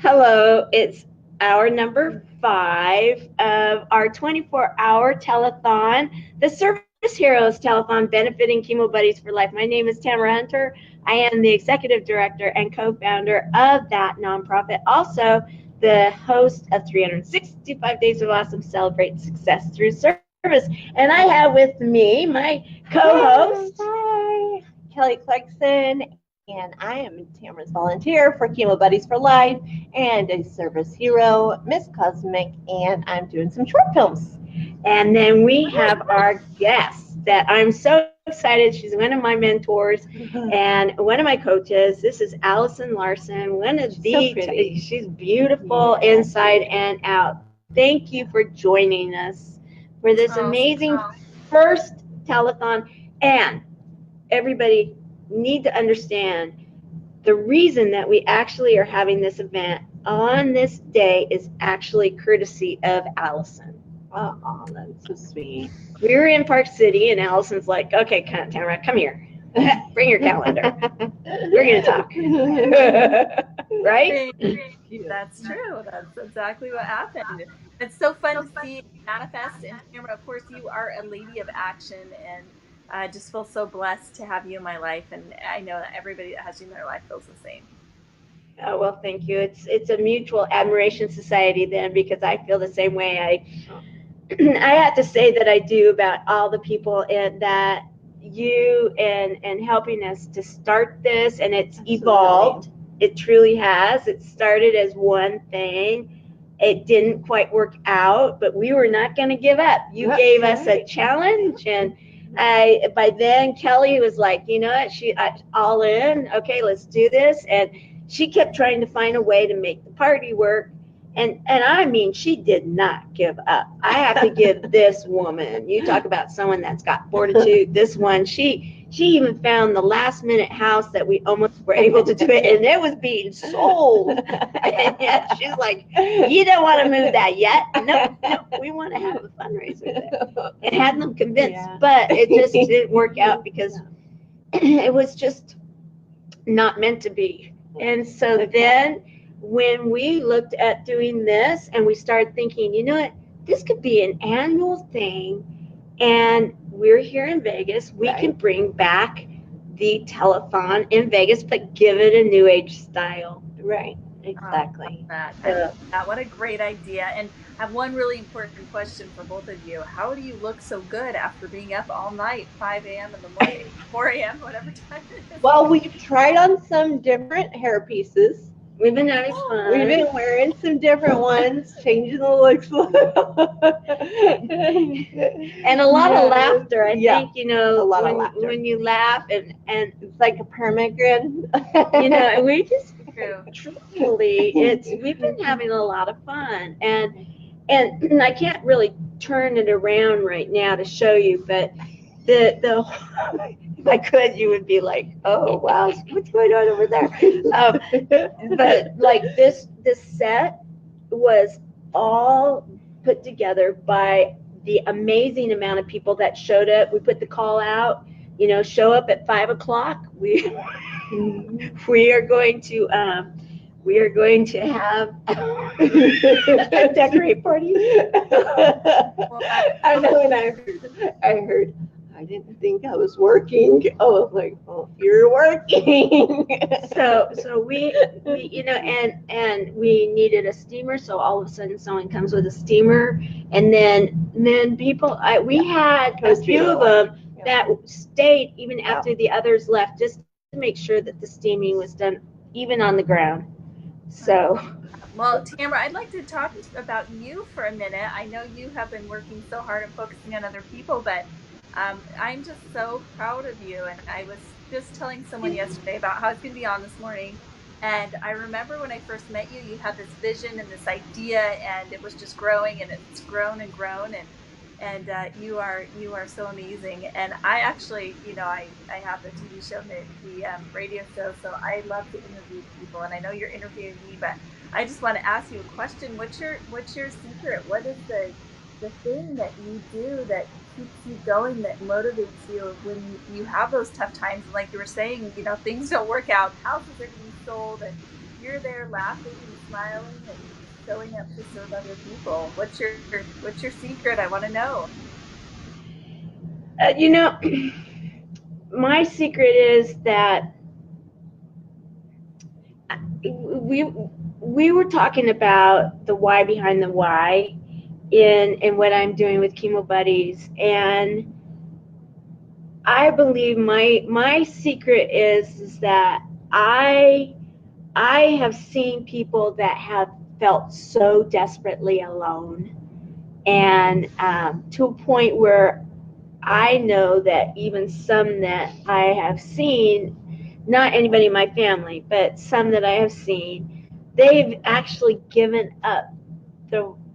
Hello, it's hour number 5 of our 24-hour telethon, the Service Heroes Telethon benefiting Chemo Buddies for Life. My name is Tamara Hunter. I am the executive director and co-founder of that nonprofit, also the host of 365 Days of Awesome Celebrate Success Through Service. And I have with me my co-host. Hi, Kelly Clarkson, and I am Tamara's volunteer for Chemo Buddies for Life and a service hero, Miss Cosmic, and I'm doing some short films. And then we have our guest that I'm so excited. She's one of my mentors and one of my coaches. This is Allison Larsen, one of she's beautiful inside and out. Thank you for joining us for this amazing first telethon. And everybody need to understand the reason that we actually are having this event on this day is actually courtesy of Allison. Oh, that's so sweet. We were in Park City, and Allison's like, okay, Tamara, come here. Bring your calendar. We're going to talk. Right? That's true. That's exactly what happened. It's so fun to see it manifest. And Tamara, of course, you are a lady of action, and I just feel so blessed to have you in my life. And I know that everybody that has you in their life feels the same. Oh, well, thank you. It's a mutual admiration society then, because I feel the same way. I have to say that I do about all the people and that you and helping us to start this, and it's evolved. It truly has. It started as one thing. It didn't quite work out, but we were not going to give up. You gave us a challenge, and by then Kelly was like, you know what, she all in. Okay, let's do this. And she kept trying to find a way to make the party work. And I mean, she did not give up. I have to give this woman, you talk about someone that's got fortitude, this one, she even found the last minute house that we almost were able to do it, and it was being sold. And yet she's like, you don't want to move that yet? No, we want to have a fundraiser there. And had them convinced, but it just didn't work out because it was just not meant to be. And so then when we looked at doing this and we started thinking, you know what, this could be an annual thing, and we're here in Vegas, we can bring back the telethon in Vegas, but give it a new age style. Right, exactly. What a great idea. And I have one really important question for both of you. How do you look so good after being up all night, 5 a.m. in the morning, 4 a.m., whatever time it is? Well, we've tried on some different hair pieces. We've been having fun. We've been wearing some different ones, changing the looks a little. And a lot of laughter. I think, you know, a lot of laughter. When you laugh and it's like a permanent grin. You know, and we just truthfully, we've been having a lot of fun. And I can't really turn it around right now to show you, but the if I could, you would be like, oh wow, what's going on over there? But like this set was all put together by the amazing amount of people that showed up. We put the call out, you know, show up at 5 o'clock. We are going to have a decorate party. I know, and I heard. I didn't think I was working. I was like, oh, you're working. So we you know, and we needed a steamer. So all of a sudden someone comes with a steamer, and then people, we had a few of them that stayed even after the others left, just to make sure that the steaming was done even on the ground. So. Well, Tamara, I'd like to talk about you for a minute. I know you have been working so hard and focusing on other people, but I'm just so proud of you. And I was just telling someone yesterday about how I was going to be on this morning. And I remember when I first met you, you had this vision and this idea, and it was just growing, and it's grown and grown. And you are so amazing. And I actually, you know, I have the TV show, the radio show, so I love to interview people. And I know you're interviewing me, but I just want to ask you a question. What's your secret? What is the thing that you do that keeps you going, that motivates you when you have those tough times? And like you were saying, you know, things don't work out, houses are being sold, and you're there laughing and smiling and showing up to serve other people? What's your secret? I want to know. You know, my secret is that we were talking about the why behind the why in what I'm doing with Chemo Buddies, and I believe my secret is that I have seen people that have felt so desperately alone, and to a point where I know that even some that I have seen, not anybody in my family, but some that I have seen, they've actually given up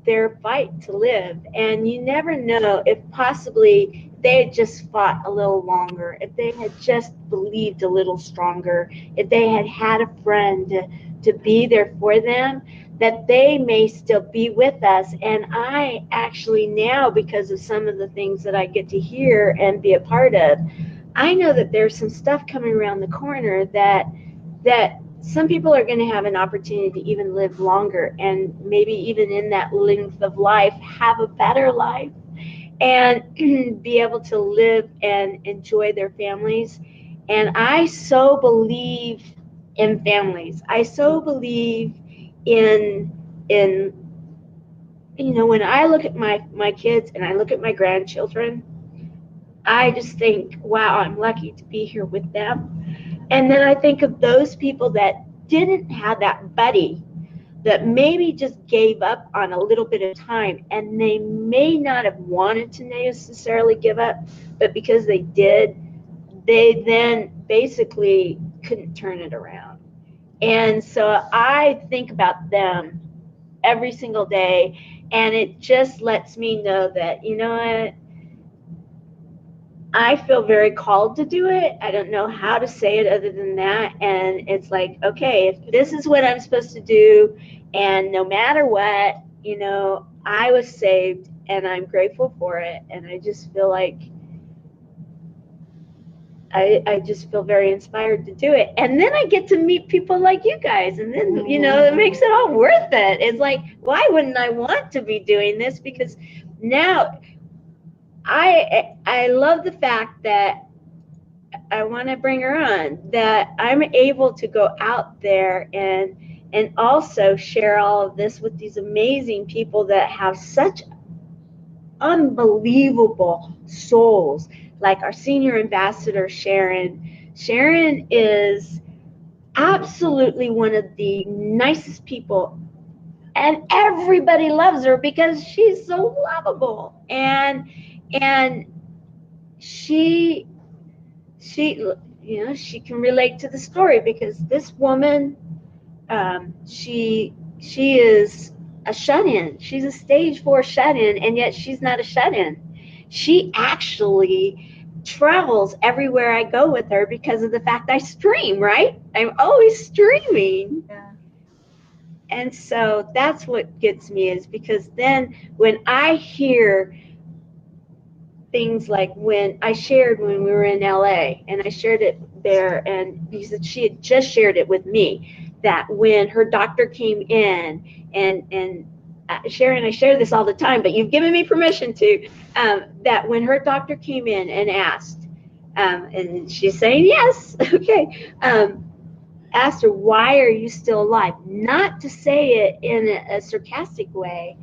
their fight to live. And you never know if possibly they had just fought a little longer, if they had just believed a little stronger, if they had had a friend to be there for them, that they may still be with us. And I actually now, because of some of the things that I get to hear and be a part of, I know that there's some stuff coming around the corner that some people are going to have an opportunity to even live longer, and maybe even in that length of life have a better life and be able to live and enjoy their families. And I so believe in families. I so believe in you know, when I look at my kids and I look at my grandchildren, I just think, wow, I'm lucky to be here with them. And then I think of those people that didn't have that buddy, that maybe just gave up on a little bit of time, and they may not have wanted to necessarily give up, but because they did, they then basically couldn't turn it around. And so I think about them every single day, and it just lets me know that, you know what, I feel very called to do it. I don't know how to say it other than that. And it's like, okay, if this is what I'm supposed to do, and no matter what, you know, I was saved and I'm grateful for it. And I just feel like I just feel very inspired to do it. And then I get to meet people like you guys. And then, you know, it makes it all worth it. It's like, why wouldn't I want to be doing this? Because now I love the fact that I want to bring her on, that I'm able to go out there and also share all of this with these amazing people that have such unbelievable souls, like our senior ambassador, Sharon. Sharon is absolutely one of the nicest people, and everybody loves her because she's so lovable, and she you know, she can relate to the story, because this woman, she is a shut-in. She's a stage 4 shut-in, and yet she's not a shut-in. She actually travels everywhere I go with her because of the fact I stream, right? I'm always streaming. Yeah. And so that's what gets me, is because then when I hear things like when I shared when we were in LA, and I shared it there, and because she had just shared it with me, that when her doctor came in, and Sharon, I share this all the time, but you've given me permission to, that when her doctor came in and asked, and she's saying yes, okay, asked her, why are you still alive? Not to say it in a sarcastic way,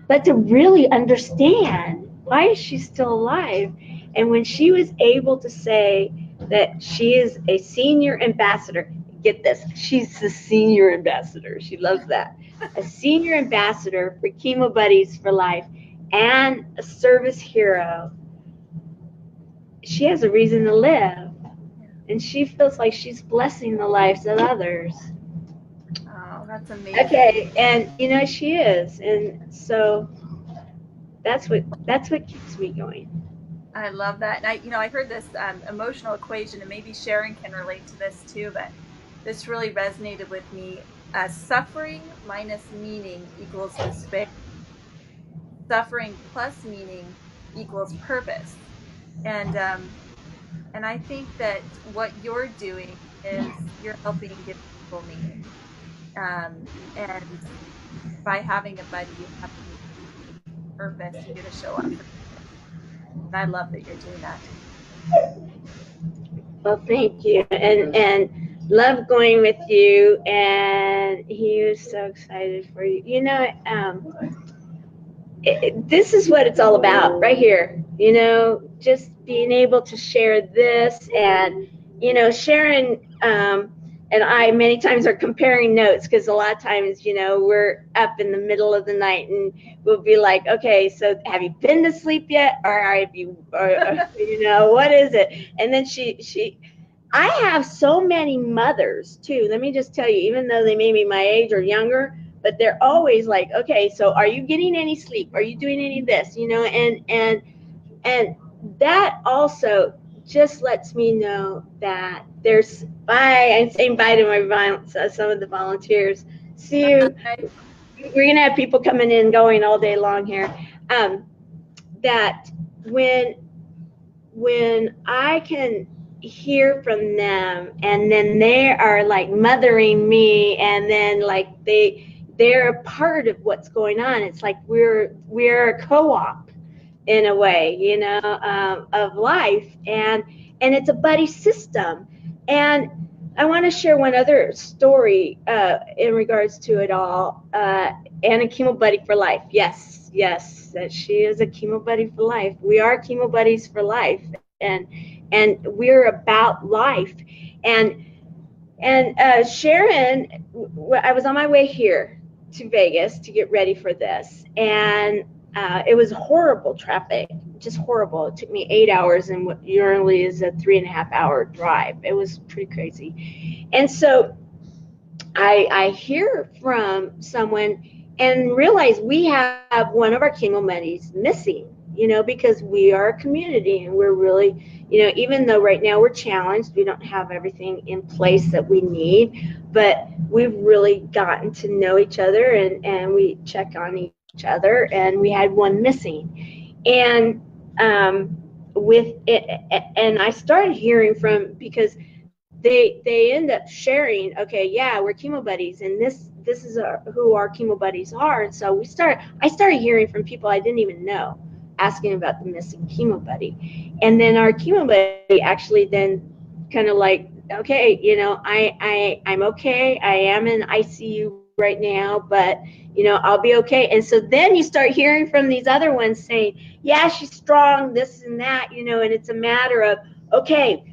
but to really understand, why is she still alive? And when she was able to say that she is a senior ambassador, get this, she's the senior ambassador. She loves that. A senior ambassador for Chemo Buddies for Life and a service hero. She has a reason to live. And she feels like she's blessing the lives of others. Oh, that's amazing. Okay, and you know, she is. And so that's what keeps me going. I love that. And I heard this emotional equation, and maybe Sharon can relate to this too, but this really resonated with me. Suffering minus meaning equals despair. Suffering plus meaning equals purpose. And I think that what you're doing is you're helping give people meaning. And by having a buddy, you have a purpose. You're going to show up. And I love that you're doing that. Well, thank you, and love going with you. And he was so excited for you. You know, this is what it's all about right here. You know, just being able to share this, and you know, Sharon and I many times are comparing notes, because a lot of times, you know, we're up in the middle of the night and we'll be like, okay, so have you been to sleep yet, or have you, or you know, what is it? And then I have so many mothers too. Let me just tell you, even though they may be my age or younger, but they're always like, okay, so are you getting any sleep? Are you doing any of this? You know, and that also just lets me know that there's, I'm saying bye to my some of the volunteers. See you. We're gonna have people coming in, going all day long here. That when I can hear from them, and then they are like mothering me, and then like they're a part of what's going on. It's like we're a co-op in a way, you know, of life, and it's a buddy system. And I want to share one other story in regards to it all. And a chemo buddy for life. Yes, that she is a chemo buddy for life. We are chemo buddies for life, and we're about life. And Sharon, I was on my way here to Vegas to get ready for this, and it was horrible traffic, just horrible. It took me 8 hours in what usually is a 3.5 hour drive. It was pretty crazy. And so I hear from someone and realize we have one of our chemo buddies missing, you know, because we are a community, and we're really, you know, even though right now we're challenged, we don't have everything in place that we need, but we've really gotten to know each other, and we check on each other, and we had one missing. And with it, and I started hearing from, because they end up sharing, okay, yeah, we're chemo buddies, and this is who our chemo buddies are. And so I started hearing from people I didn't even know, asking about the missing chemo buddy. And then our chemo buddy actually then kind of like, okay, you know, I'm okay. I am in ICU right now, but you know, I'll be okay. And so then you start hearing from these other ones saying, yeah, she's strong, this and that, you know, and it's a matter of, okay,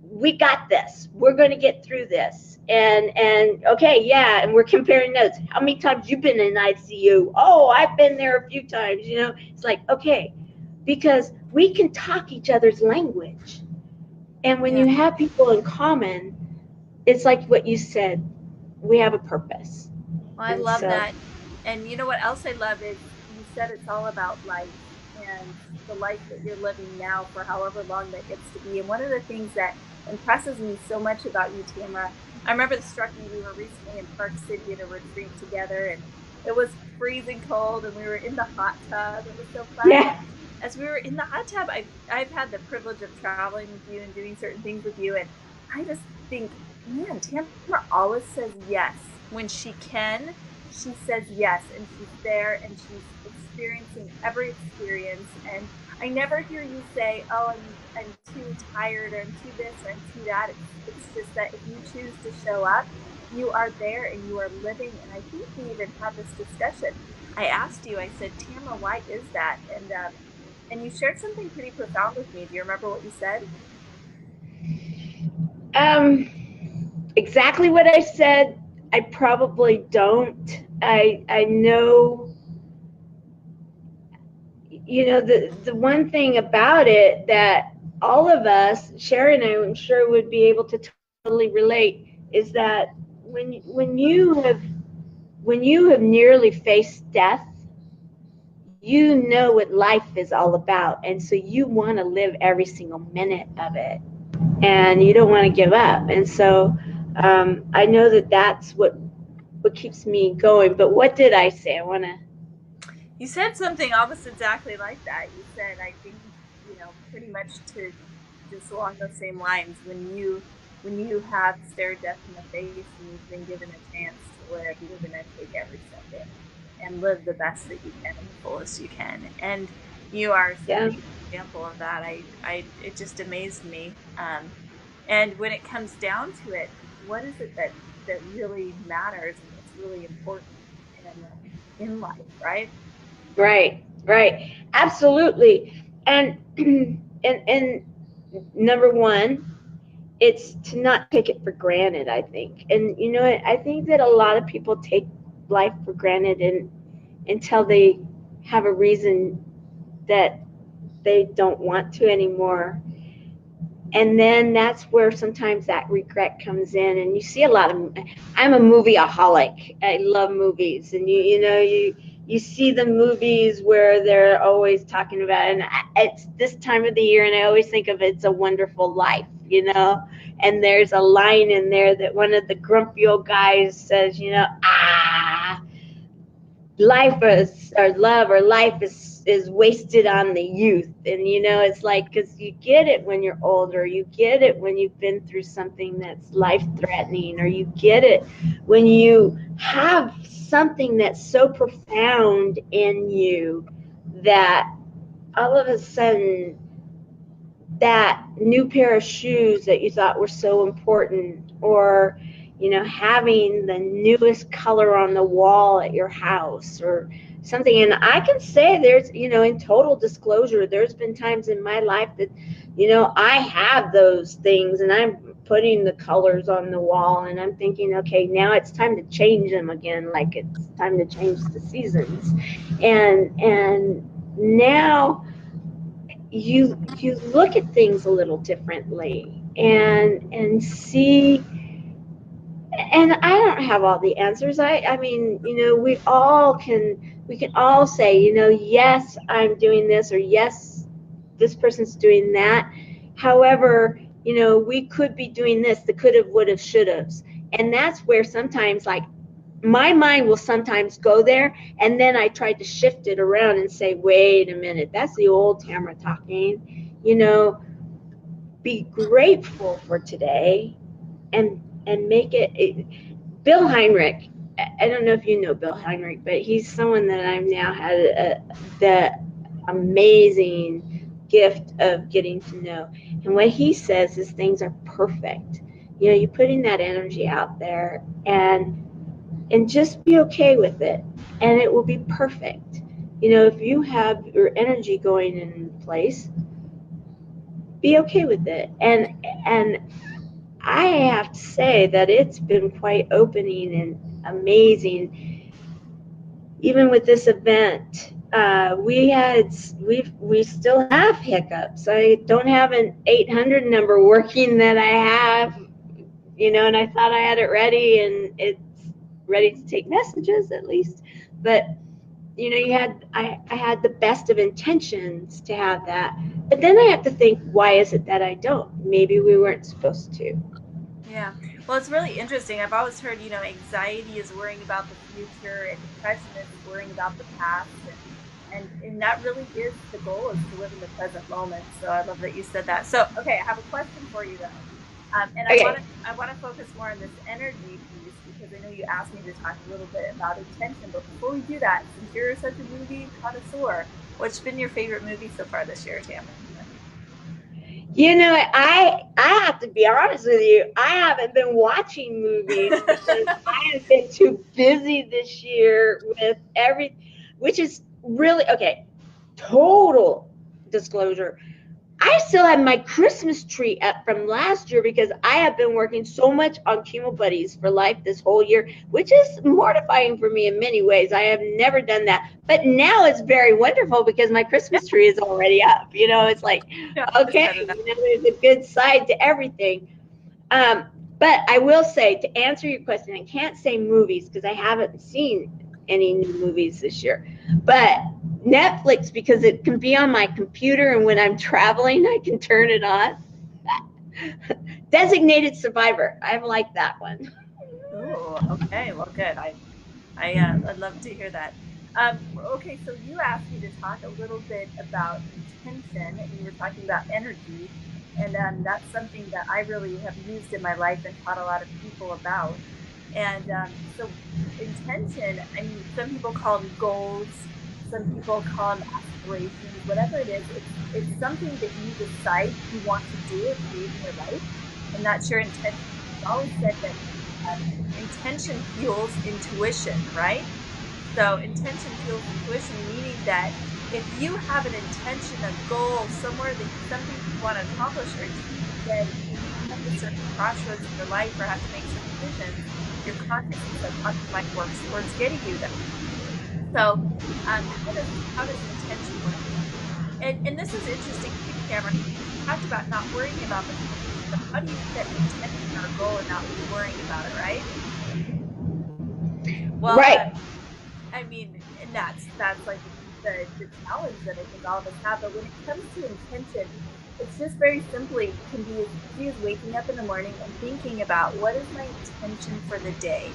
we got this. We're going to get through this. And okay, yeah, and we're comparing notes. How many times you've been in ICU? Oh, I've been there a few times, you know. It's like, okay, because we can talk each other's language. And when you have people in common, it's like what you said, we have a purpose. Well, I love that. And you know what else I love is you said it's all about life, and the life that you're living now for however long that gets to be. And one of the things that impresses me so much about you, Tamara, I remember this struck me, we were recently in Park City at a retreat together, and it was freezing cold, and we were in the hot tub. It was so fun. Yeah. As we were in the hot tub, I've had the privilege of traveling with you and doing certain things with you, and I just think, man, Tamara always says yes. When she can, she says yes, and she's there, and she's experiencing every experience. And I never hear you say, oh, I'm too tired, or I'm too this, or I'm too that. It's just that if you choose to show up, you are there, and you are living. And I think we even had this discussion. I asked you, I said, Tamara, why is that? And you shared something pretty profound with me. Do you remember what you said? Exactly what I said. I probably don't. I know, you know, the one thing about it that all of us, Sharon, I'm sure would be able to totally relate, is that when you have nearly faced death, you know what life is all about, and so you want to live every single minute of it, and you don't want to give up. And so I know that that's what keeps me going. But what did I say? You said something almost exactly like that. You said, I think, you know, pretty much to just along those same lines, when you have stared death in the face and you've been given a chance to where you're going to take every step in and live the best that you can and the fullest you can. And you are such Yeah. an example of that. It just amazed me. And when it comes down to it, what is it that really matters and what's really important in life, right? Right, right. Absolutely. And and number one, it's to not take it for granted, I think. And you know, I think that a lot of people take life for granted until they have a reason that they don't want to anymore. And then that's where sometimes that regret comes in, and you see a lot of. I'm a movieaholic. I love movies, and you see the movies where they're always talking about, and it's this time of the year, and I always think of It's a Wonderful Life, and there's a line in there that one of the grumpy old guys says, life is, or love, or life is wasted on the youth. And it's like, because you get it when you're older, you get it when you've been through something that's life threatening, or you get it when you have something that's so profound in you that all of a sudden that new pair of shoes that you thought were so important, or having the newest color on the wall at your house or something. And I can say there's, in total disclosure, there's been times in my life that, I have those things and I'm putting the colors on the wall and I'm thinking, okay, now it's time to change them again. Like it's time to change the seasons. And now you look at things a little differently and see. And I don't have all the answers. I mean, we can all say, yes, I'm doing this, or yes, this person's doing that. However, we could be doing this, the could have, would have, should have. And that's where sometimes, like, my mind will sometimes go there, and then I try to shift it around and say, wait a minute, that's the old Tamara talking. Be grateful for today and make it. Bill Heinrich, I don't know if you know Bill Heinrich, but he's someone that I've now had the amazing gift of getting to know. And what he says is things are perfect. You're putting that energy out there and just be okay with it, and it will be perfect. If you have your energy going in place, be okay with it. And I have to say that it's been quite opening and amazing. Even with this event, we still have hiccups. I don't have an 800 number working that I have, and I thought I had it ready, and it's ready to take messages at least. But I had the best of intentions to have that, but then I have to think, why is it that I don't? Maybe we weren't supposed to. Yeah. Well, it's really interesting. I've always heard, anxiety is worrying about the future and depression is worrying about the past. And that really is the goal, is to live in the present moment. So I love that you said that. So, okay, I have a question for you, though. And Okay. I want to focus more on this energy piece, because I know you asked me to talk a little bit about intention. But before we do that, since you're such a movie connoisseur, what's been your favorite movie so far this year, Tamara? I have to be honest with you. I haven't been watching movies because I have been too busy this year with which is really, okay, total disclosure. I still have my Christmas tree up from last year because I have been working so much on Chemo Buddies for Life this whole year, which is mortifying for me in many ways. I have never done that. But now it's very wonderful because my Christmas tree is already up. It's like, okay, there's a good side to everything. But I will say, to answer your question, I can't say movies because I haven't seen any new movies this year. But Netflix, because it can be on my computer, and when I'm traveling, I can turn it on. Designated Survivor. I like that one. Oh, okay. Well, good. I'd love to hear that. Okay, so you asked me to talk a little bit about intention, and you were talking about energy, and that's something that I really have used in my life and taught a lot of people about. And so intention, I mean, some people call them goals, some people call them aspirations, whatever it is, it's something that you decide you want to do or create in your life, and that's your intention. I've always said that intention fuels intuition, right? So intention fuels intuition, meaning that if you have an intention, a goal, somewhere that something you want to accomplish or achieve, then when you come to certain crossroads in your life or have to make certain decisions, your conscious and subconscious mind works towards getting you there. So, how does intention work? And this is interesting too, Tamara. You talked about not worrying about the future. So how do you set an intention or a goal and not worrying about it, right? Well, Right. I mean, and that's like the challenge that I think all of us have. But when it comes to intention, it's just very simply can be as easy as waking up in the morning and thinking about what is my intention for the day?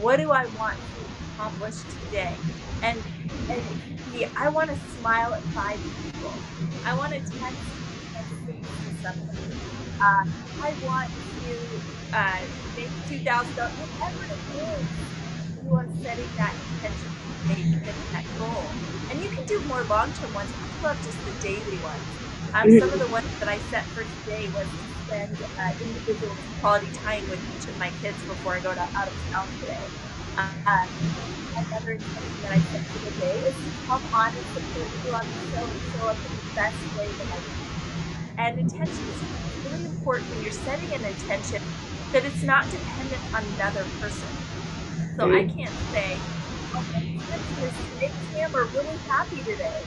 What do I want to accomplish today? And it can be I want to smile at 5 people. I want to text somebody. I want to make $2,000. Whatever it is, you are setting that intention for the day, you're setting that goal. And you can do more long-term ones. I love just the daily ones. Some of the ones that I set for today was to spend individual quality time with each of my kids before I go out of town today. Another intention that I set for the day is to come on and support you on the show and show up in the best way that I can. And intention is really important when you're setting an intention that it's not dependent on another person. So I can't say, oh, my intention is to make Tamara really happy today.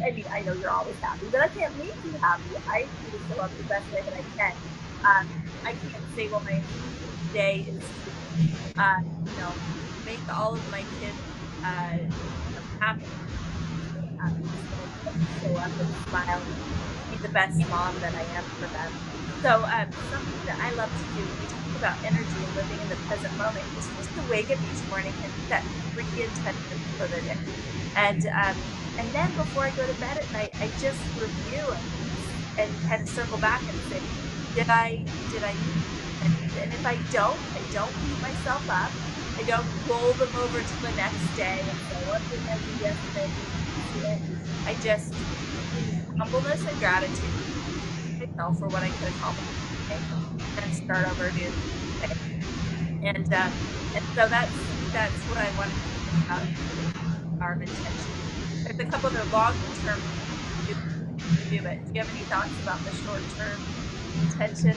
I mean, I know you're always happy, but I can't make you happy. I need to show up the best way that I can. I can't say, well, my intention today is to, make all of my kids happy. So I can show up and smile and be the best mom that I am for them. So something that I love to do when we talk about energy and living in the present moment is just to wake up each morning and set 3 intentions for the day. And then before I go to bed at night, I just review and kind of circle back and say, did I meet these intentions? And if I don't beat myself up. I don't roll them over to the next day and say, what did I do yesterday? I just, in humbleness and gratitude, myself for what I could accomplish today and start over new day. And so that's what I wanted to say about our intention. There's a couple other long-term things to do, but do you have any thoughts about the short-term intention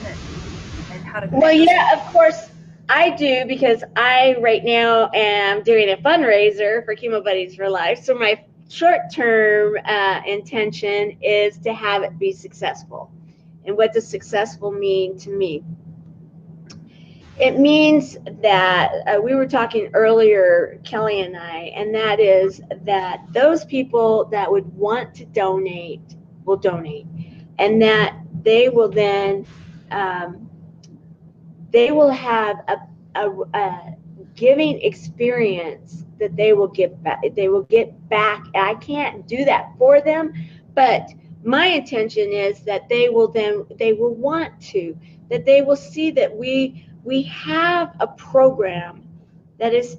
and how to create Well, those? yeah, of course I do, because I right now am doing a fundraiser for Chemo Buddies for Life. So my short-term intention is to have it be successful. And what does successful mean to me? It means that we were talking earlier, Kelly and I, and that is that those people that would want to donate will donate, and that they will then they will have a giving experience that they will give back. They will get back. I can't do that for them, but my intention is that they will want to, that they will see that we have a program that is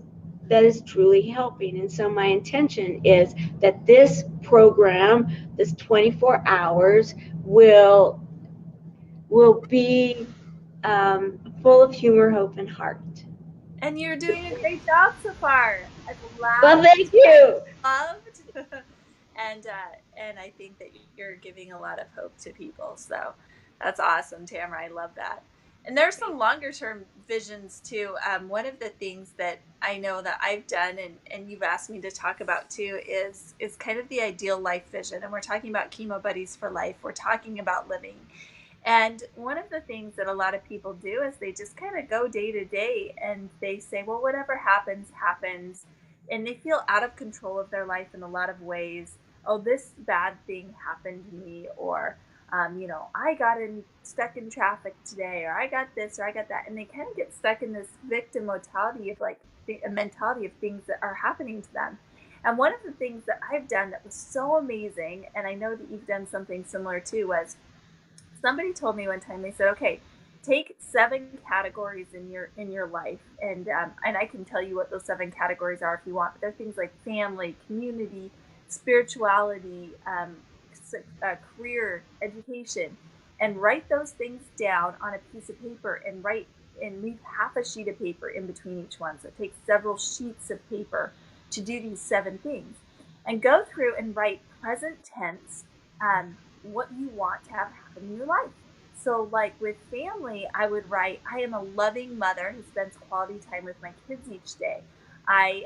truly helping. And so my intention is that this program, this 24 hours, will be full of humor, hope, and heart. And you're doing a great job so far. I've laughed. Well, thank you. Loved. And I think that you're giving a lot of hope to people. So that's awesome, Tamara. I love that. And there's some longer term visions too. One of the things that I know that I've done and you've asked me to talk about too is kind of the ideal life vision. And we're talking about Chemo Buddies for Life. We're talking about living. And one of the things that a lot of people do is they just kind of go day to day and they say, well, whatever happens, happens. And they feel out of control of their life in a lot of ways. Oh, this bad thing happened to me, or, I got stuck in traffic today, or I got this, or I got that. And they kind of get stuck in this victim mentality of things that are happening to them. And one of the things that I've done that was so amazing, and I know that you've done something similar too, was somebody told me one time, they said, okay, take 7 categories in your life, and I can tell you what those 7 categories are if you want. But they're things like family, community, spirituality, career, education, and write those things down on a piece of paper and leave half a sheet of paper in between each one. So take several sheets of paper to do these 7 things, and go through and write present tense what you want to have happen in your life. So like with family, I would write, I am a loving mother who spends quality time with my kids each day. I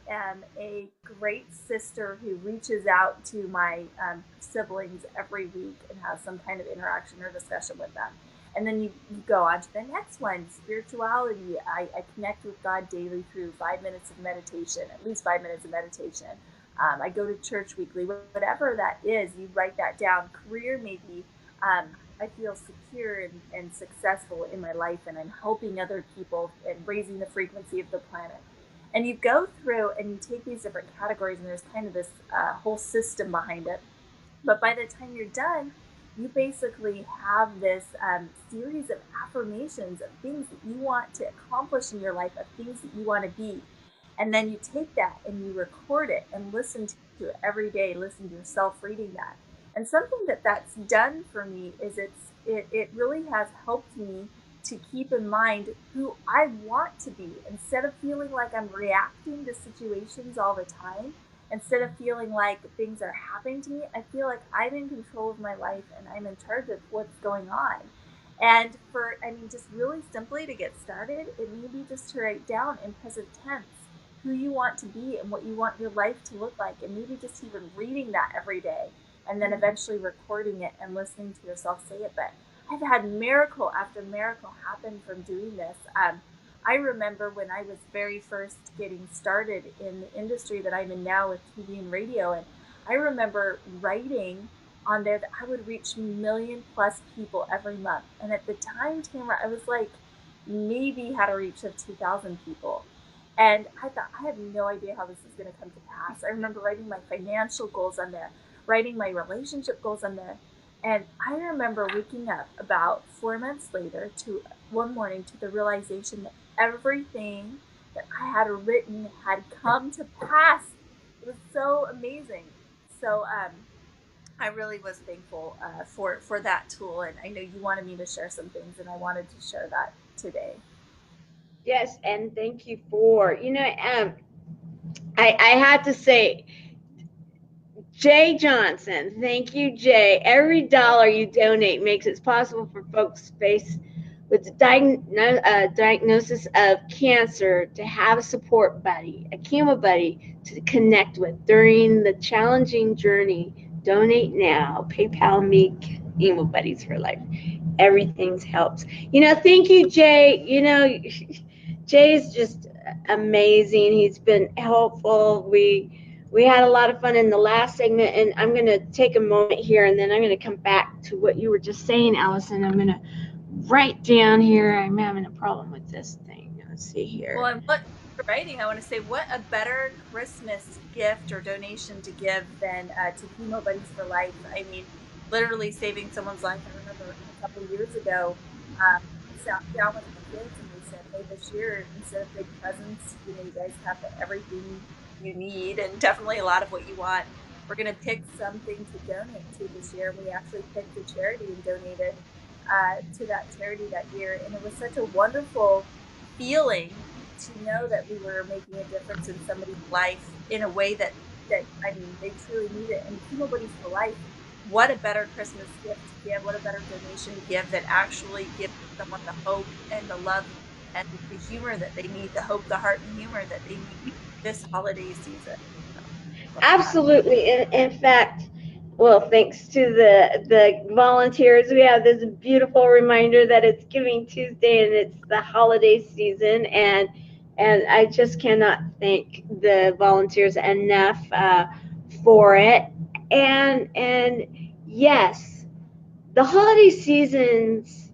am a great sister who reaches out to my siblings every week and has some kind of interaction or discussion with them. And then you go on to the next one, spirituality. I connect with God daily through 5 minutes of meditation, at least 5 minutes of meditation. I go to church weekly, whatever that is, you write that down. Career, maybe I feel secure and successful in my life, and I'm helping other people and raising the frequency of the planet. And you go through and you take these different categories, and there's kind of this whole system behind it. But by the time you're done, you basically have this series of affirmations of things that you want to accomplish in your life, of things that you want to be. And then you take that and you record it and listen to it every day, listen to yourself reading that. And something that's done for me is it really has helped me to keep in mind who I want to be, instead of feeling like I'm reacting to situations all the time. Instead of feeling like things are happening to me, I feel like I'm in control of my life and I'm in charge of what's going on. And just really simply to get started, it may be just to write down in present tense who you want to be and what you want your life to look like, and maybe just even reading that every day, and then eventually recording it and listening to yourself say it. But I've had miracle after miracle happen from doing this. I remember when I was very first getting started in the industry that I'm in now with TV and radio, and I remember writing on there that I would reach 1 million+ people every month. And at the time, Tamara, I was like maybe had a reach of 2,000 people. And I thought, I have no idea how this is going to come to pass. I remember writing my financial goals on there, writing my relationship goals on there. And I remember waking up about 4 months later to one morning to the realization that everything that I had written had come to pass. It was so amazing. So I really was thankful for that tool. And I know you wanted me to share some things, and I wanted to share that today. Yes, and thank you for, I had to say, Jay Johnson, thank you, Jay. Every dollar you donate makes it possible for folks faced with the diagnosis of cancer to have a support buddy, a chemo buddy to connect with during the challenging journey. Donate now. PayPal me, Chemo Buddies for Life. Everything helps. Thank you, Jay. Jay's just amazing. He's been helpful. We had a lot of fun in the last segment, and I'm going to take a moment here, and then I'm going to come back to what you were just saying, Allison. I'm going to write down here. I'm having a problem with this thing. Let's see here. Well, and what you're writing, I want to say, what a better Christmas gift or donation to give than to Chemo Buddies for Life. I mean, literally saving someone's life. I remember a couple of years ago, I sat down with my kids and we said, hey, this year, instead of big presents, you guys have everything you need and definitely a lot of what you want. We're going to pick something to donate to this year. We actually picked a charity and donated to that charity that year. And it was such a wonderful feeling to know that we were making a difference in somebody's life in a way that they truly need it. And Chemo Buddies for Life, what a better Christmas gift to give, what a better donation to give that actually gives someone the hope and the love and the humor that they need, the hope, the heart and humor that they need this holiday season. Absolutely. In fact, well, thanks to the volunteers, we have this beautiful reminder that it's Giving Tuesday and it's the holiday season, and I just cannot thank the volunteers enough for it. And yes, the holiday seasons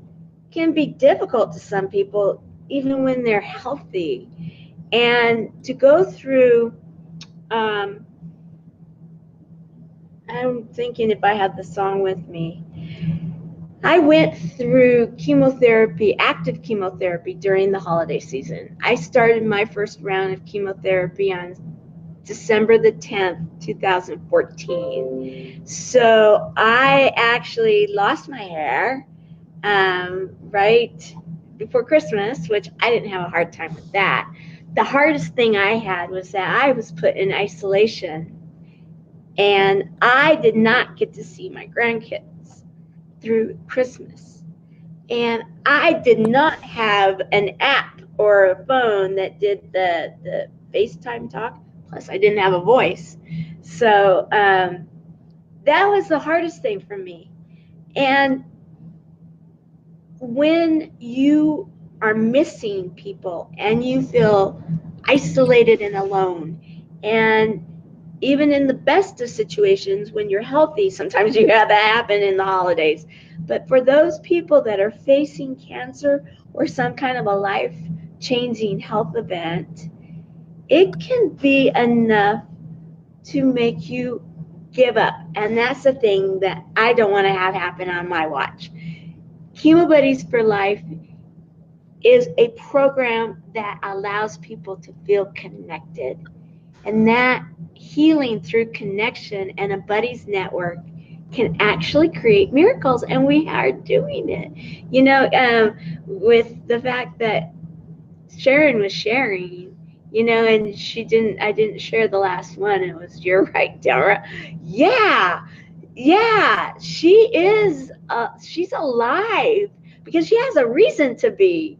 can be difficult to some people, even when they're healthy, and to go through. I'm thinking if I had the song with me. I went through chemotherapy, active chemotherapy during the holiday season. I started my first round of chemotherapy on December the 10th, 2014. So I actually lost my hair right before Christmas, which I didn't have a hard time with that. The hardest thing I had was that I was put in isolation and I did not get to see my grandkids through Christmas. And I did not have an app or a phone that did the FaceTime talk. Plus, I didn't have a voice. So that was the hardest thing for me. And when you are missing people and you feel isolated and alone, and even in the best of situations, when you're healthy, sometimes you have that happen in the holidays. But for those people that are facing cancer or some kind of a life-changing health event, it can be enough to make you give up. And that's the thing that I don't want to have happen on my watch. Chemo Buddies for Life is a program that allows people to feel connected. And that healing through connection and a buddies network can actually create miracles, and we are doing it. You know, with the fact that Sharon was sharing, you know, and I didn't share the last one. It was, you're right, Tamara. Yeah, she is, she's alive because she has a reason to be.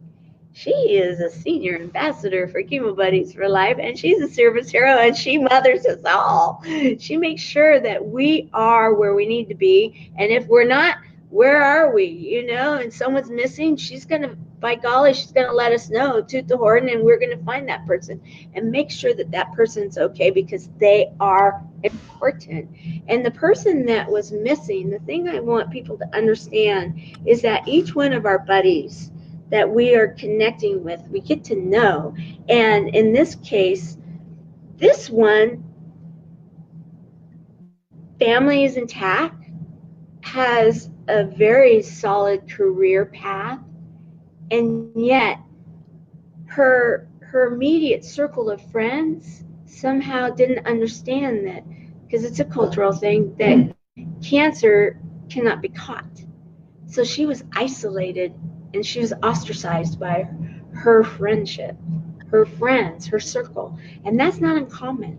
She is a senior ambassador for Chemo Buddies for Life, and she's a service hero, and she mothers us all. She makes sure that we are where we need to be, and if we're not, where are we? You know, and someone's missing, she's gonna, by golly, she's gonna let us know, toot the horn, and we're gonna find that person and make sure that that person's okay, because they are important. And the person that was missing, the thing I want people to understand is that each one of our buddies that we are connecting with, we get to know. And in this case, this one, family is intact, has a very solid career path, and yet her immediate circle of friends somehow didn't understand that, because it's a cultural thing, that cancer cannot be caught. So she was isolated and she was ostracized by her friendship, her friends, her circle. And that's not uncommon.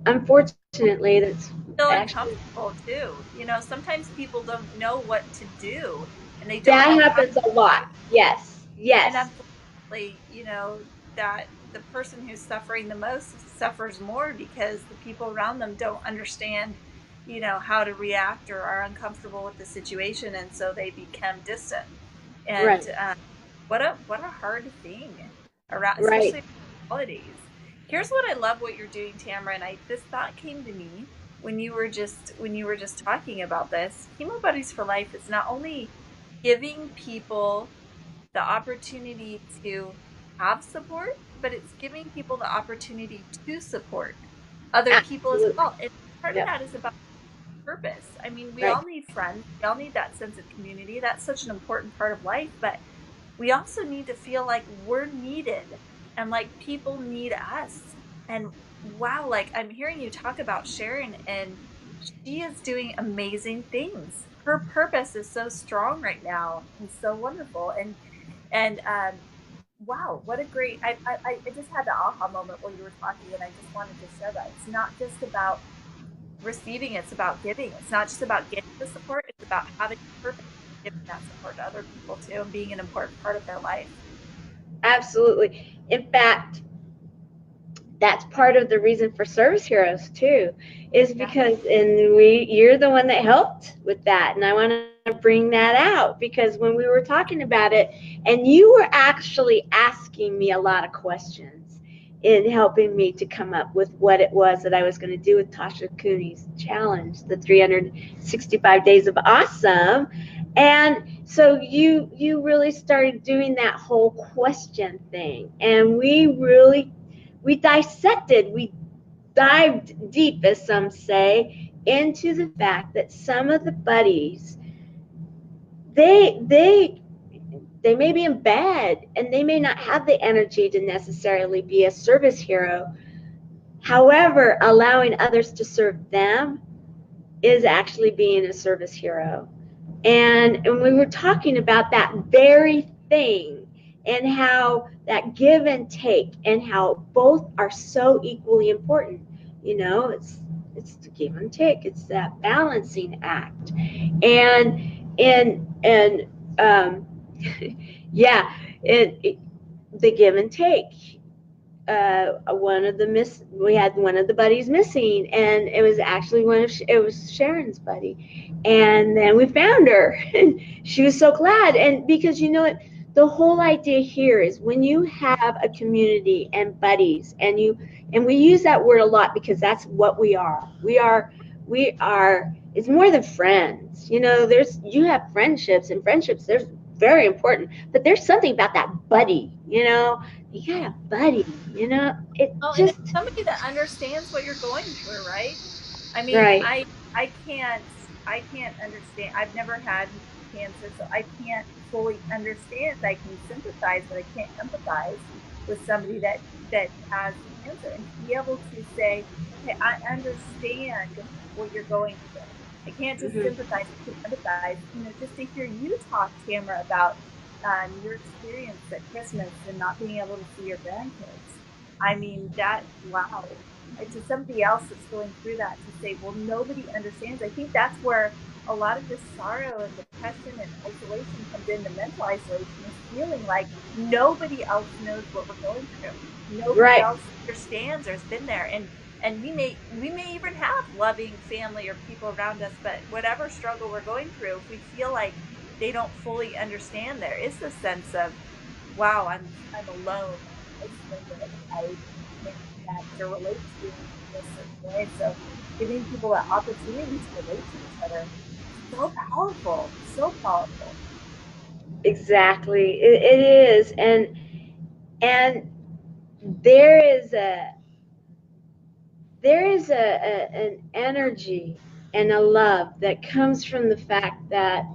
Unfortunately, that's Still actually uncomfortable too. You know, sometimes people don't know what to do, and they don't. That happens a lot. Yes. And unfortunately, you know, that the person who's suffering the most suffers more because the people around them don't understand, you know, how to react or are uncomfortable with the situation, and so they become distant. And Right. What a hard thing around, Right. especially holidays. Here's what I love what you're doing, Tamara, and this thought came to me when you were just talking about this. Chemo Buddies for Life is not only giving people the opportunity to have support, but it's giving people the opportunity to support other people as well. And part of that is about purpose. I mean, we all need friends. We all need that sense of community. That's such an important part of life, but we also need to feel like we're needed and like people need us. And wow, like I'm hearing you talk about Sharon, and she is doing amazing things. Her purpose is so strong right now and so wonderful. And wow, what a great, I just had the aha moment while you were talking, and I just wanted to share that. It's not just about receiving, it's about giving. It's not just about getting the support, it's about having purpose, giving that support to other people too, and being an important part of their life. Absolutely. In fact, that's part of the reason for Service Heroes too, is because you're the one that helped with that, and I want to bring that out, because when we were talking about it, and you were actually asking me a lot of questions in helping me to come up with what it was that I was going to do with Tasha Cooney's challenge, the 365 Days of Awesome. And so you really started doing that whole question thing, and we dissected, we dived deep, as some say, into the fact that some of the buddies they may be in bed and they may not have the energy to necessarily be a service hero. However, allowing others to serve them is actually being a service hero. And we were talking about that very thing, and how that give and take, and how both are so equally important. You know, it's the give and take. It's that balancing act. And yeah, the give and take. We had one of the buddies missing, and it was actually it was Sharon's buddy, and then we found her, and she was so glad. And because you know what, the whole idea here is when you have a community and buddies, and we use that word a lot because that's what we are. We are. It's more than friends. You know, you have friendships, and friendships they're very important, but there's something about that buddy. You know. You got a buddy, you know. And it's somebody that understands what you're going through, right? I mean, right. I can't understand. I've never had cancer, so I can't fully understand. I can sympathize, but I can't empathize with somebody that has cancer, and to be able to say, "Hey, I understand what you're going through." I can't just sympathize, I can empathize. You know, just to hear you talk, Tamara, about your experience at Christmas and not being able to see your grandkids. I mean, wow. To somebody else that's going through that, to say, well, nobody understands. I think that's where a lot of this sorrow and depression and isolation comes into mental isolation, is feeling like nobody else knows what we're going through. Nobody else understands or has been there. And we may even have loving family or people around us, but whatever struggle we're going through, if we feel like they don't fully understand, there is the sense of, wow, I'm alone. I can't to relate to in a certain way. So giving people that opportunity to relate to each other is so powerful, so powerful. Exactly, it is, and there is an energy and a love that comes from the fact that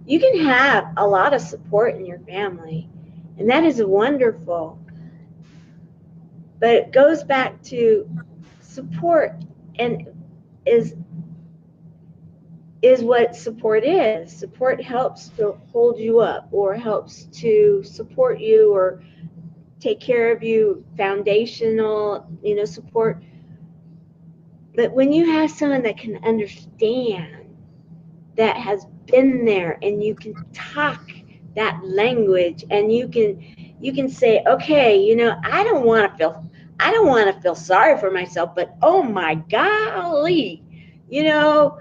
you can have a lot of support in your family, and that is wonderful. But it goes back to support, and is what support is. Support helps to hold you up, or helps to support you, or take care of you, foundational, you know, support. But when you have someone that can understand, that has been there, and you can talk that language, and you can say, okay, you know, I don't want to feel sorry for myself, but oh my golly, you know,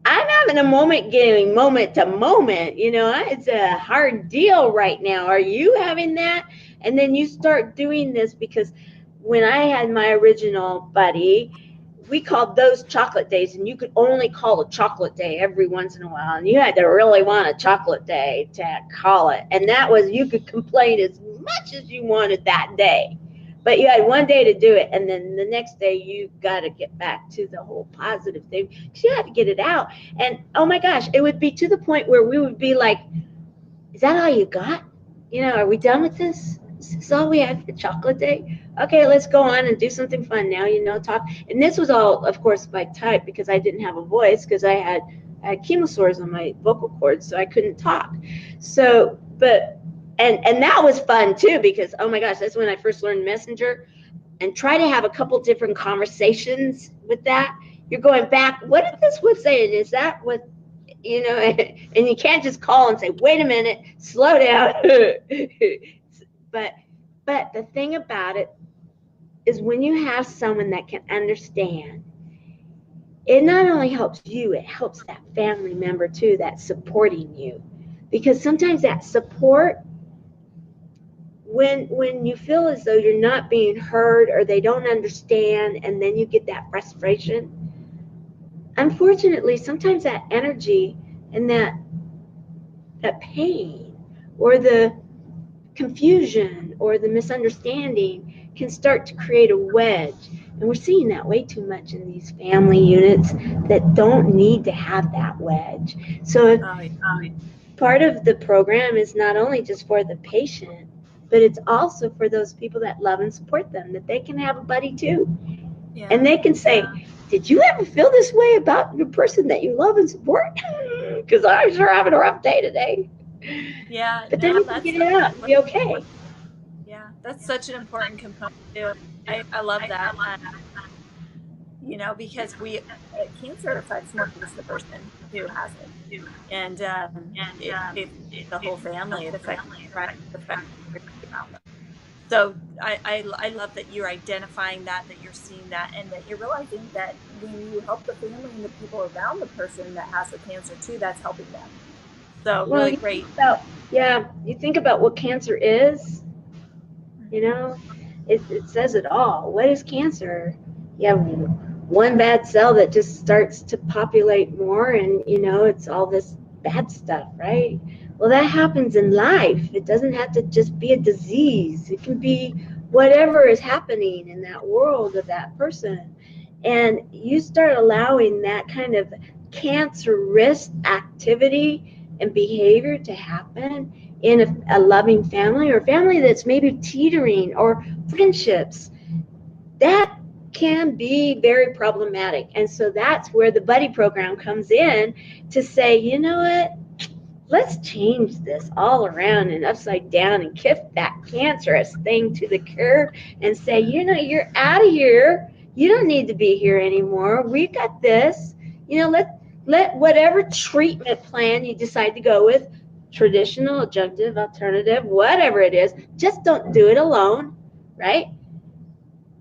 I'm having a moment, getting moment to moment, you know, it's a hard deal right now. Are you having that? And then you start doing this, because when I had my original buddy, we called those chocolate days, and you could only call a chocolate day every once in a while, and you had to really want a chocolate day to call it. And that was, you could complain as much as you wanted that day, but you had one day to do it, and then the next day you got to get back to the whole positive thing, because you had to get it out. And oh my gosh, it would be to the point where we would be like, is that all you got? You know, are we done with this? Is this all we have for chocolate day? Okay, let's go on and do something fun now, you know, talk. And this was all, of course, by type, because I didn't have a voice, because I had chemo sores on my vocal cords, so I couldn't talk. So, but, and that was fun too, because, oh my gosh, that's when I first learned Messenger. And try to have a couple different conversations with that. You're going back, what did this one say? Is that what, you know, and you can't just call and say, wait a minute, slow down. But the thing about it is, when you have someone that can understand, it not only helps you, it helps that family member too that's supporting you. Because sometimes that support, when you feel as though you're not being heard, or they don't understand, and then you get that frustration, unfortunately, sometimes that energy and that pain, or the confusion, or the misunderstanding, can start to create a wedge. And we're seeing that way too much in these family units that don't need to have that wedge. So part of the program is not only just for the patient, but it's also for those people that love and support them, that they can have a buddy too. Yeah. And they can say, did you ever feel this way about the person that you love and support? Because I'm sure having a rough day today. Yeah. But then you can get it out and be okay. Yeah, that's such an important component too. I love that. You know, because cancer affects more than just the person who has it, and it the whole family. It affects around them. So I love that you're identifying that you're seeing that, and that you're realizing that when you help the family and the people around the person that has the cancer too, that's helping them. So really great. You think about what cancer is. You know, it says it all. What is cancer? You have one bad cell that just starts to populate more, and you know, it's all this bad stuff, right? Well, that happens in life. It doesn't have to just be a disease. It can be whatever is happening in that world of that person. And you start allowing that kind of cancer risk activity and behavior to happen in a loving family, or a family that's maybe teetering, or friendships, that can be very problematic. And so that's where the buddy program comes in to say, you know what, let's change this all around and upside down and kick that cancerous thing to the curb and say, you know, you're out of here. You don't need to be here anymore. We got this. You know, let whatever treatment plan you decide to go with, traditional, adjunctive, alternative, whatever it is, just don't do it alone, right?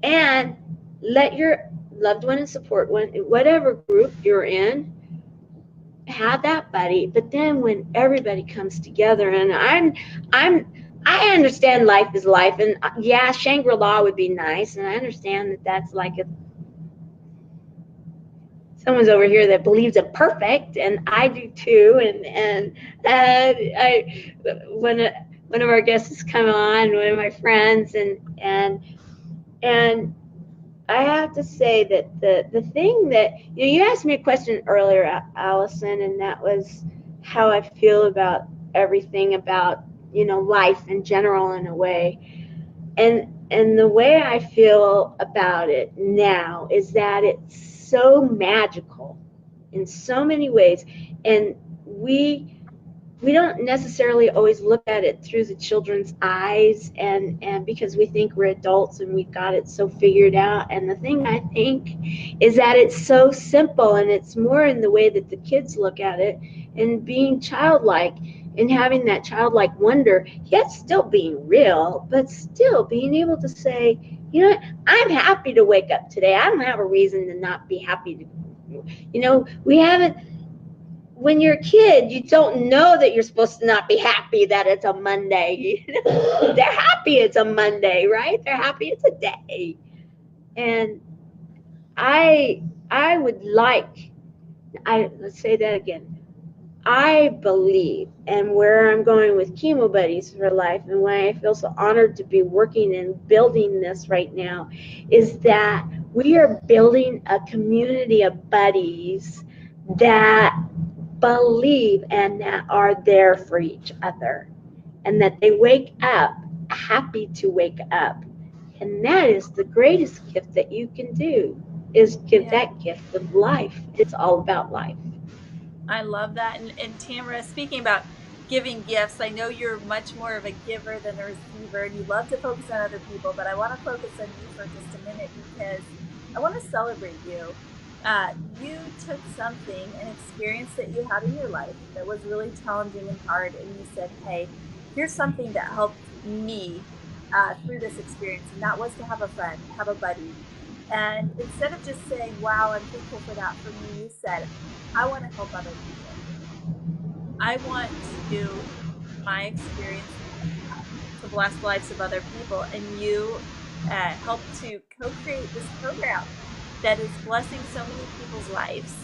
And let your loved one and support one, whatever group you're in, have that buddy. But then when everybody comes together, and I understand life is life, and yeah, Shangri-La would be nice, and I understand that that's like someone's over here that believes it perfect, and I do too. And one of our guests has come on, one of my friends, and I have to say that the thing that, you know, you asked me a question earlier, Allison, and that was how I feel about everything about, you know, life in general in a way. And the way I feel about it now is that it's so magical in so many ways, and we don't necessarily always look at it through the children's eyes, and because we think we're adults and we've got it so figured out. And the thing I think is that it's so simple, and it's more in the way that the kids look at it, and being childlike and having that childlike wonder, yet still being real, but still being able to say, you know what, I'm happy to wake up today. I don't have a reason to not be happy. You know, we haven't, when you're a kid, you don't know that you're supposed to not be happy that it's a Monday. They're happy it's a Monday, right? They're happy it's a day. And I would like, let's say that again. I believe, and where I'm going with Chemo Buddies for Life, and why I feel so honored to be working and building this right now, is that we are building a community of buddies that believe and that are there for each other, and that they wake up happy to wake up. And that is the greatest gift that you can do, is give that gift of life. It's all about life. I love that. And Tamara, speaking about giving gifts, I know you're much more of a giver than a receiver, and you love to focus on other people, but I want to focus on you for just a minute, because I want to celebrate you. You took something, an experience that you had in your life that was really challenging and hard, and you said, hey, here's something that helped me through this experience, and that was to have a friend, have a buddy. And instead of just saying, wow, I'm thankful for that for me, you said, I want to help other people. I want to use my experience to bless the lives of other people. And you help to co-create this program that is blessing so many people's lives.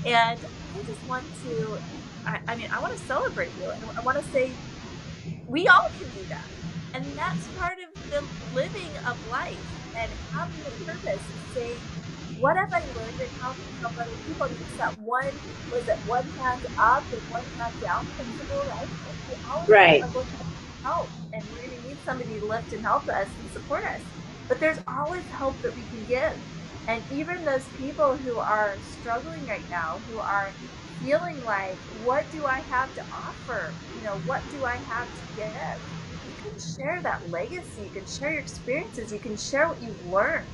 And I just want to, I want to celebrate you. And I want to say, we all can do that. And that's part of the living of life. and having a purpose and saying, what have I learned and how can I help other people? And it's that one hand up and one hand down principle, right? Like we always Right. are going to help, and we're going to need somebody to lift and help us and support us. But there's always help that we can give. And even those people who are struggling right now, who are feeling like, what do I have to offer? What do I have to give? You can share that legacy. You can share your experiences. You can share what you've learned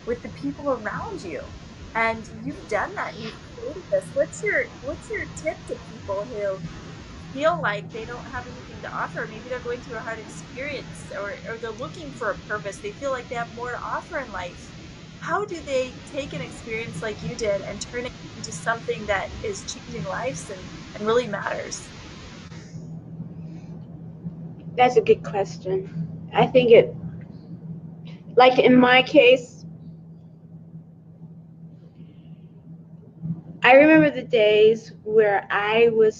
with the people around you. And you've done that. You've created this. What's your tip to people who feel like they don't have anything to offer? Maybe they're going through a hard experience, or they're looking for a purpose. They feel like they have more to offer in life. How do they take an experience like you did and turn it into something that is changing lives and really matters? That's a good question. I think like in my case, I remember the days where I would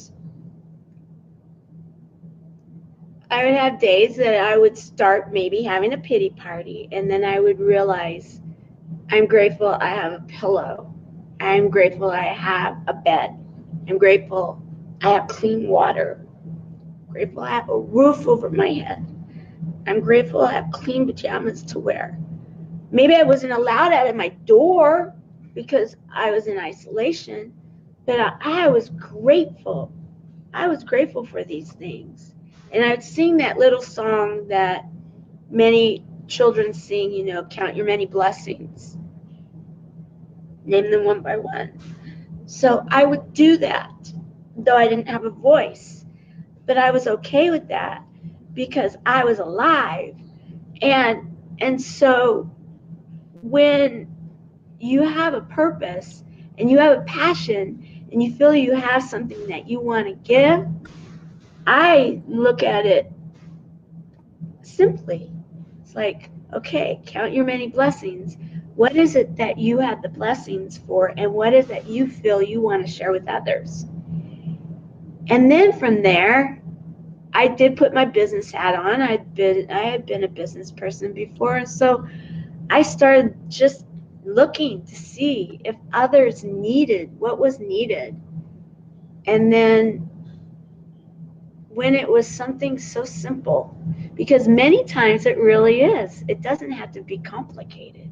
have days that I would start maybe having a pity party, and then I would realize I'm grateful I have a pillow. I'm grateful I have a bed. I'm grateful I have clean water. I'm grateful I have a roof over my head. I'm grateful I have clean pajamas to wear. Maybe I wasn't allowed out of my door because I was in isolation, but I was grateful. I was grateful for these things. And I'd sing that little song that many children sing, count your many blessings, name them one by one. So I would do that, though I didn't have a voice. But I was okay with that because I was alive. And so when you have a purpose and you have a passion and you feel you have something that you want to give, I look at it simply. It's like, okay, count your many blessings. What is it that you have the blessings for, and what is it you feel you want to share with others? And then from there, I did put my business hat on. I had been a business person before, and so I started just looking to see if others needed what was needed. And then when it was something so simple, because many times it really is, it doesn't have to be complicated.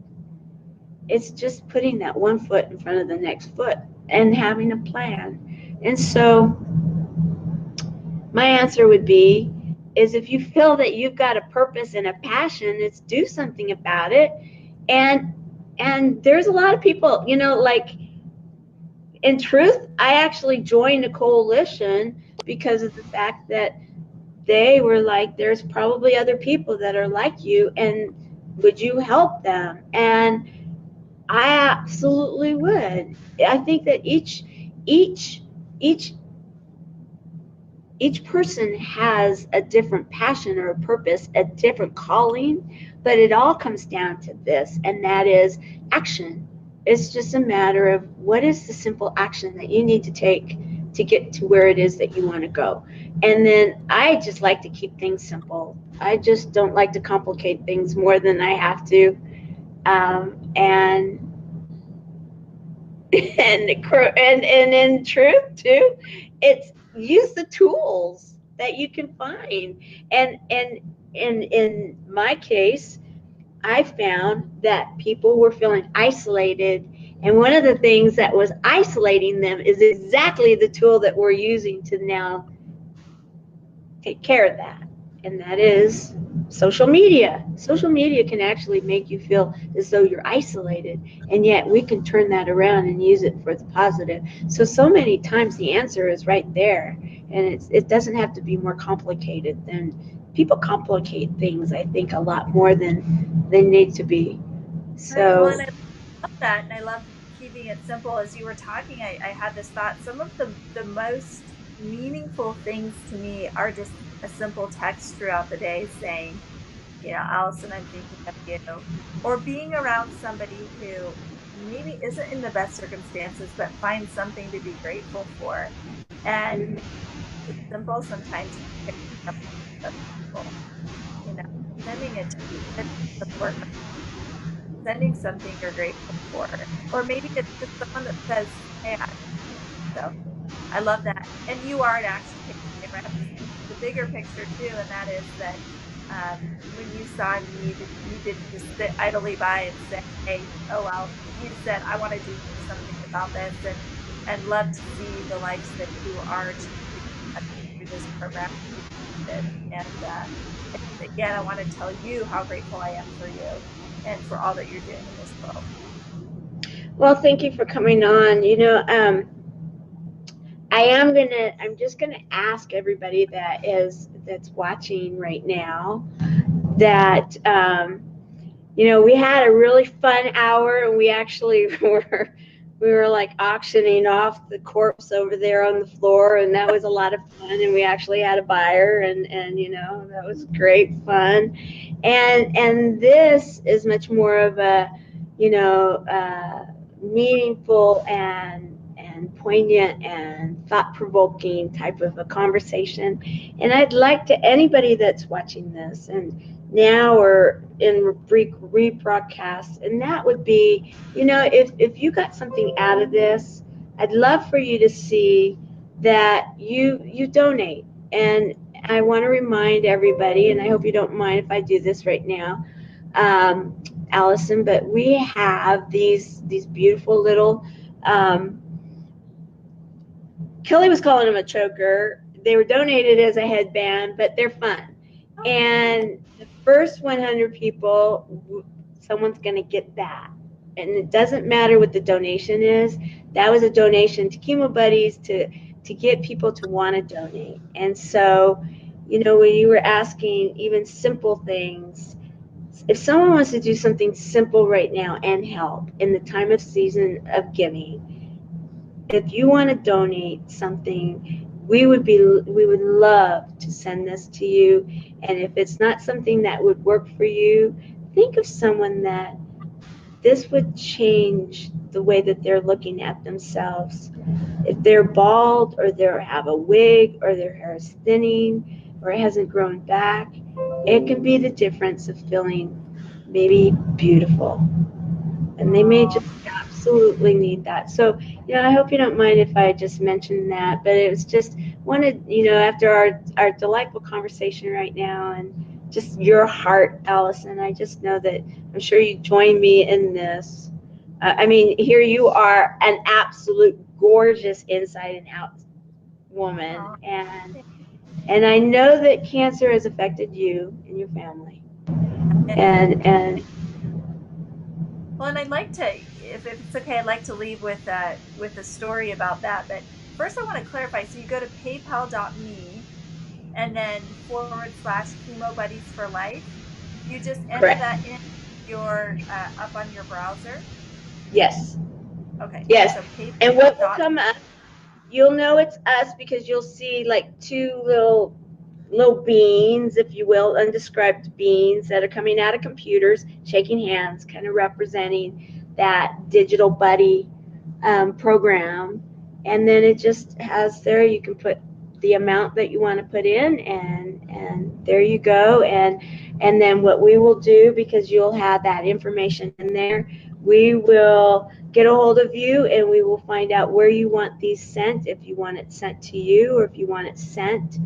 It's just putting that one foot in front of the next foot and having a plan. And so my answer would be is if you feel that you've got a purpose and a passion, it's do something about it. And there's a lot of people, like, in truth, I actually joined a coalition because of the fact that they were like, there's probably other people that are like you, and would you help them? And I absolutely would. I think that each person has a different passion or a purpose, a different calling, but it all comes down to this, and that is action. It's just a matter of what is the simple action that you need to take to get to where it is that you want to go. And then I just like to keep things simple. I just don't like to complicate things more than I have to. And in truth too, it's use the tools that you can find. And in my case, I found that people were feeling isolated, and one of the things that was isolating them is exactly the tool that we're using to now take care of that, and that is social media. Social media can actually make you feel as though you're isolated, and yet we can turn that around and use it for the positive. So many times the answer is right there, and it doesn't have to be more complicated than people complicate things, I think, a lot more than they need to be. So Well, and I love that, and I love keeping it simple. As you were talking, I had this thought. Some of the most meaningful things to me are just a simple text throughout the day saying, Allison, I'm thinking of you, or being around somebody who maybe isn't in the best circumstances, but finds something to be grateful for. And it's simple sometimes to pick up people, sending it to support. sending something you're grateful for, or maybe it's just someone that says, "Hey," so I love that. And you are an action taker. I have to see the bigger picture too, and that is that when you saw need, you didn't just sit idly by and say, "Hey, oh well." You said, "I want to do something about this," and love to see the lives that you are changing through this program. And again, I want to tell you how grateful I am for you and for all that you're doing in this world. Well, thank you for coming on. I'm just gonna ask everybody that's watching right now that we had a really fun hour, and we actually were like auctioning off the corpse over there on the floor, and that was a lot of fun, and we actually had a buyer, and that was great fun. And this is much more of a meaningful and poignant and thought-provoking type of a conversation. And I'd like to anybody that's watching this and now or in rebroadcast, and that would be, if you got something out of this, I'd love for you to see that you donate. And I want to remind everybody, and I hope you don't mind if I do this right now, Allison, but we have these beautiful little Kelly was calling them a choker. They were donated as a headband, but they're fun. And the first 100 people, someone's going to get that. And it doesn't matter what the donation is. That was a donation to Chemo Buddies to get people to want to donate. And so, when you were asking even simple things, if someone wants to do something simple right now and help in the time of season of giving, if you want to donate something, we would love to send this to you. And if it's not something that would work for you, think of someone that this would change the way that they're looking at themselves. If they're bald, or they have a wig, or their hair is thinning, or it hasn't grown back, it can be the difference of feeling maybe beautiful. And they may just absolutely need that. So, I hope you don't mind if I just mentioned that, but it was just wanted, after our delightful conversation right now, and just your heart, Allison, I just know that I'm sure you join me in this. Here you are, an absolute gorgeous inside and out woman. And I know that cancer has affected you and your family. And well, and I'd like to, if it's okay, I'd like to leave with a story about that. But first, I want to clarify. So you go to paypal.me and then /Chemo Buddies for Life. You just enter correct. that in your up on your browser. Yes. Okay. Yes. So and what will come up, you'll know it's us because you'll see like two little beings, if you will, undescribed beings that are coming out of computers, shaking hands, kind of representing that digital buddy program. And then it just has there, you can put the amount that you want to put in, and there you go. And then what we will do, because you'll have that information in there, we will get a hold of you, and we will find out where you want these sent, if you want it sent to you, or if you want it sent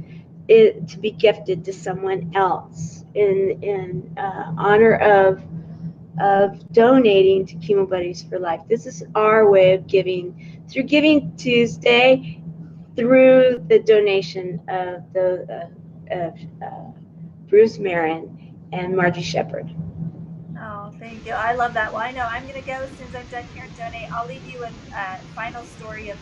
to be gifted to someone else in honor of donating to Chemo Buddies for Life. This is our way of giving through Giving Tuesday, through the donation of Bruce Marin and Margie Shepard. Oh, thank you. I love that. Well, I know I'm going to go as soon as I'm done here and donate. I'll leave you with a final story of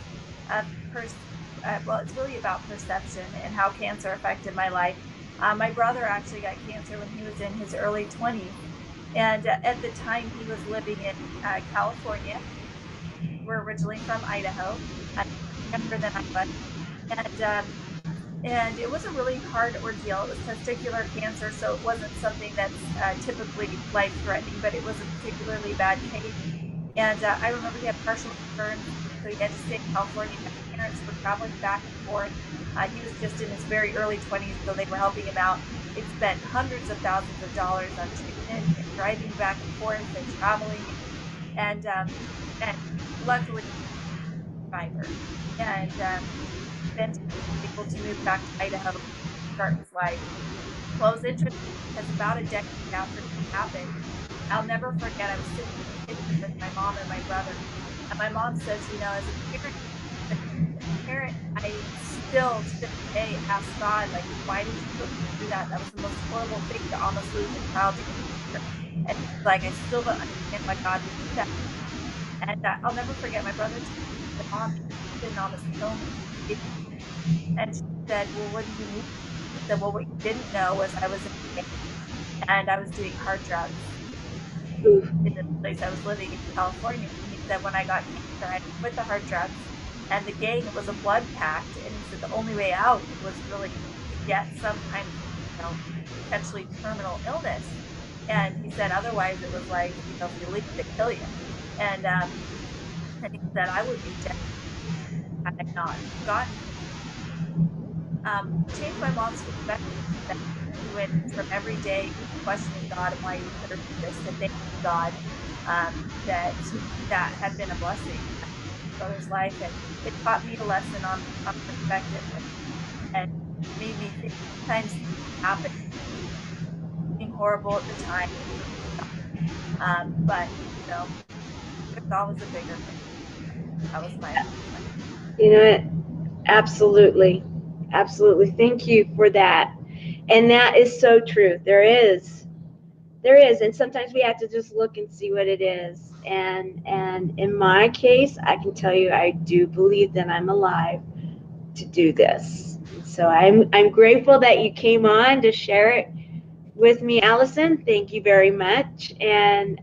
well, it's really about perception and how cancer affected my life. My brother actually got cancer when he was in his early 20s. And at the time, he was living in California. We're originally from Idaho, younger than I was. And it was a really hard ordeal. It was testicular cancer, so it wasn't something that's typically life-threatening, but it was a particularly bad case. And I remember he had partial burn, so he had to stay in California. My parents were traveling back and forth. He was just in his very early 20s, so they were helping him out. It spent hundreds of thousands of dollars on treatment and driving back and forth and traveling, and luckily, survivor, and eventually was able to move back to Idaho to start his life. Well, it was interesting because about a decade after it happened, I'll never forget. I was sitting in the kitchen with my mom and my brother, and my mom says, you know, as a parent, I still to this day ask God, like, why did you put me through that? That was the most horrible thing to almost lose a child to cancer. And like, I still don't understand why God would do that. And I'll never forget my brother said, Mom, you didn't almost kill me. And she said, well, what do you mean? He said, well, what you didn't know was I was in the game and I was doing hard drugs in the place I was living in California. And he said, when I got cancer, I quit the hard drugs and the gang was a blood pact. And he said, the only way out was really to get some kind of, you know, potentially terminal illness. And he said, otherwise it was like, you know, if you leave, they kill you. And he said, I would be dead had I not gotten changed my mom's perspective. That she went from every day questioning God and why he put her through this to thank God that had been a blessing in my brother's life, and it taught me a lesson on perspective and made me think sometimes things happen being horrible at the time, but you know, there's always a bigger thing. That was my. You know what? Absolutely. Absolutely. Thank you for that. And that is so true. There is. And sometimes we have to just look and see what it is. And in my case, I can tell you, I do believe that I'm alive to do this. So I'm grateful that you came on to share it with me, Allison. Thank you very much. And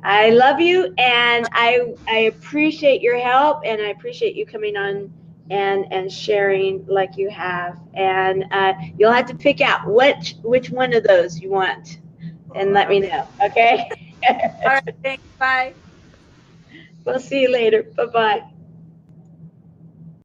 I love you, and I appreciate your help, and I appreciate you coming on and sharing like you have. And you'll have to pick out which one of those you want, and let me know. Okay. All right. Thanks. Bye. We'll see you later. Bye bye.